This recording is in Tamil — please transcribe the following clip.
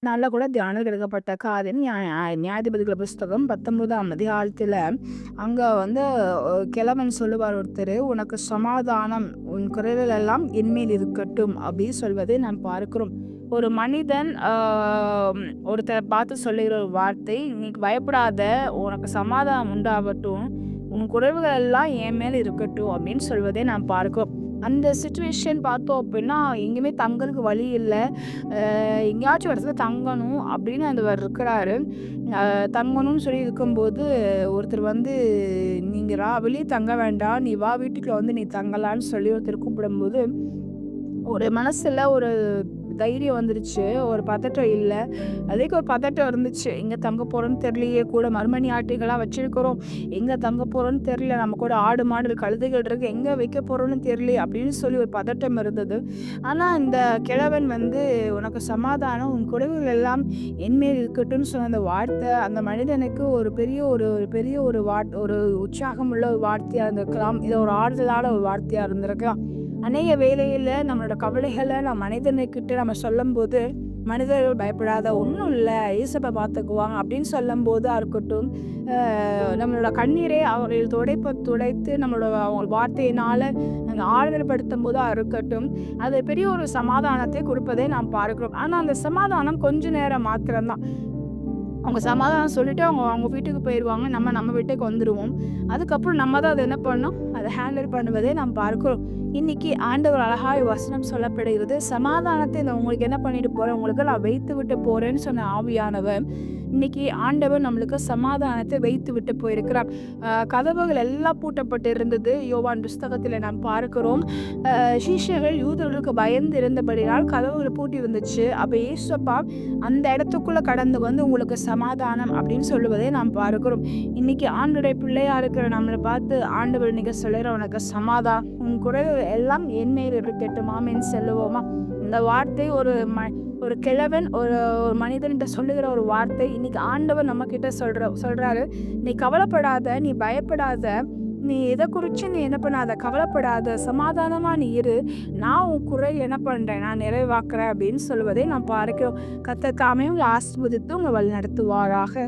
நல்ல கூட தியானத்தில் எடுக்கப்பட்ட காரியம் நியாயாதிபதிகள் புஸ்தகம் 19ஆம் அதிகாரத்தில் அங்கே வந்து கிழவன் சொல்லுவார் ஒருத்தர், உனக்கு சமாதானம் உன் குறைகள் எல்லாம் என்மேல் இருக்கட்டும் அப்படின்னு சொல்வதை நாம் பார்க்கிறோம். ஒரு மனிதன் ஒருத்தரை பார்த்து சொல்லுகிற ஒரு வார்த்தை, நீ பயப்படாத, உனக்கு சமாதானம் உண்டாகட்டும், உன் குறைவுகள் எல்லாம் என் மேல் இருக்கட்டும் அப்படின்னு சொல்வதை நாம் பார்க்கிறோம். அந்த சுச்சுவேஷன் பார்த்தோம் அப்படின்னா எங்கேயுமே தங்களுக்கு வழி இல்லை. எங்கேயாச்சும் ஒரு இடத்துல தங்கணும் அப்படின்னு அவர் இருக்கிறாரு. தங்கணும்னு சொல்லி இருக்கும்போது ஒருத்தர் வந்து, நீங்கள் வெளியே தங்க வேண்டாம், நீ வா வீட்டுக்குள்ள வந்து நீ தங்கலான்னு சொல்லி ஒருத்தர் கூப்பிடும்போது ஒரு மனசில் ஒரு தைரியம் வந்துருச்சு. ஒரு பதட்டம் இல்லை, அதுக்கு ஒரு பதட்டம் இருந்துச்சு. எங்கே தங்க போகிறோன்னு தெரியலையே, கூட மறுமணி ஆட்டுகளாக வச்சுருக்கிறோம், எங்கே தங்க போகிறோன்னு தெரியல, நம்ம கூட ஆடு மாடு கழுதைகள் இருக்குது, எங்கே வைக்க போகிறோன்னு தெரியல அப்படின்னு சொல்லி ஒரு பதட்டம் இருந்தது. ஆனால் இந்த கிழவன் வந்து, உனக்கு சமாதானம் உன் குறைவுகள் எல்லாம் என்மேல் இருக்கட்டும்னு சொன்ன அந்த வார்த்தை அந்த மனிதனுக்கு ஒரு பெரிய ஒரு ஒரு உற்சாகம் உள்ள ஒரு வார்த்தையாக இருந்திருக்கலாம். இது ஒரு ஆறுதலான ஒரு வார்த்தையாக இருந்திருக்கலாம். அநேக வேளையில் நம்மளோட கவலைகளை நம்ம மனிதனுக்கிட்ட நம்ம சொல்லும்போது, மனிதர்கள் பயப்படாத, ஒன்றும் இல்லை, ஏசப்பை பார்த்துக்குவாங்க அப்படின்னு சொல்லும்போது இருக்கட்டும், நம்மளோட கண்ணீரை அவர்கள் துடைத்து நம்மளோட அவங்க வார்த்தையினால் ஆறுதல் படுத்தும் போதாக இருக்கட்டும், அது பெரிய ஒரு சமாதானத்தை கொடுப்பதை நாம் பார்க்கிறோம். ஆனால் அந்த சமாதானம் கொஞ்ச நேரம் மாத்திரம்தான். அவங்க சமாதானம் சொல்லிட்டு அவங்க வீட்டுக்கு போயிடுவாங்க, நம்ம வீட்டுக்கு வந்துடுவோம். அதுக்கப்புறம் நம்ம தான் அதை என்ன பண்ணோம், அதை ஹேண்டில் பண்ணுவதை நாம் பார்க்கிறோம். இன்னைக்கு ஆண்டவர் அழகாய் வசனம் சொல்லப்படுகிறது, சமாதானத்தை நான் உங்களுக்கு என்ன பண்ணிட்டு போறேன், உங்களுக்கு நான் வைத்து விட்டு போறேன்னு சொன்ன ஆவியானவர் இன்னைக்கு ஆண்டவர் நம்மளுக்கு சமாதானத்தை வைத்து விட்டு போயிருக்கிறார். கதவுகள் எல்லாம் பூட்டப்பட்டு இருந்தது. யோவான் புஸ்தகத்தில் நாம் பார்க்கிறோம், சீஷர்கள் யூதர்களுக்கு பயந்து இருந்தபடினால் கதவுகள் பூட்டி இருந்துச்சு. அப்போ ஏசப்பா அந்த இடத்துக்குள்ள கடந்து வந்து உங்களுக்கு சமாதானம் அப்படின்னு சொல்லுவதை நாம் பார்க்கிறோம். இன்னைக்கு ஆண்டவருடைய பிள்ளையா இருக்கிற நம்மளை பார்த்து ஆண்டவர் இன்னைக்கு சொல்லுற, உனக்கு சமாதானம் உன் குறைவு எல்லாம் என் மேல் இருக்கட்டும் ஆமென்னு சொல்லுவோமா? இந்த வார்த்தை ஒரு கிழவன் ஒரு மனிதன்கிட்ட சொல்லுகிற ஒரு வார்த்தை. இன்னைக்கு ஆண்டவர் நம்ம கிட்ட சொல்றாரு, நீ கவலைப்படாத, நீ பயப்படாத, நீ எதை குறித்து நீ என்ன பண்ணாத, கவலைப்படாத, சமாதானமா நீ இரு, நான் உன் குறை என்ன பண்றேன், நான் நிறைவாக்குறேன் அப்படின்னு சொல்லுவதை நான் பார்க்கிறோம். கர்த்தர் தாமே உங்களை ஆசீர்வதித்து உங்களை வழி நடத்துவாராக.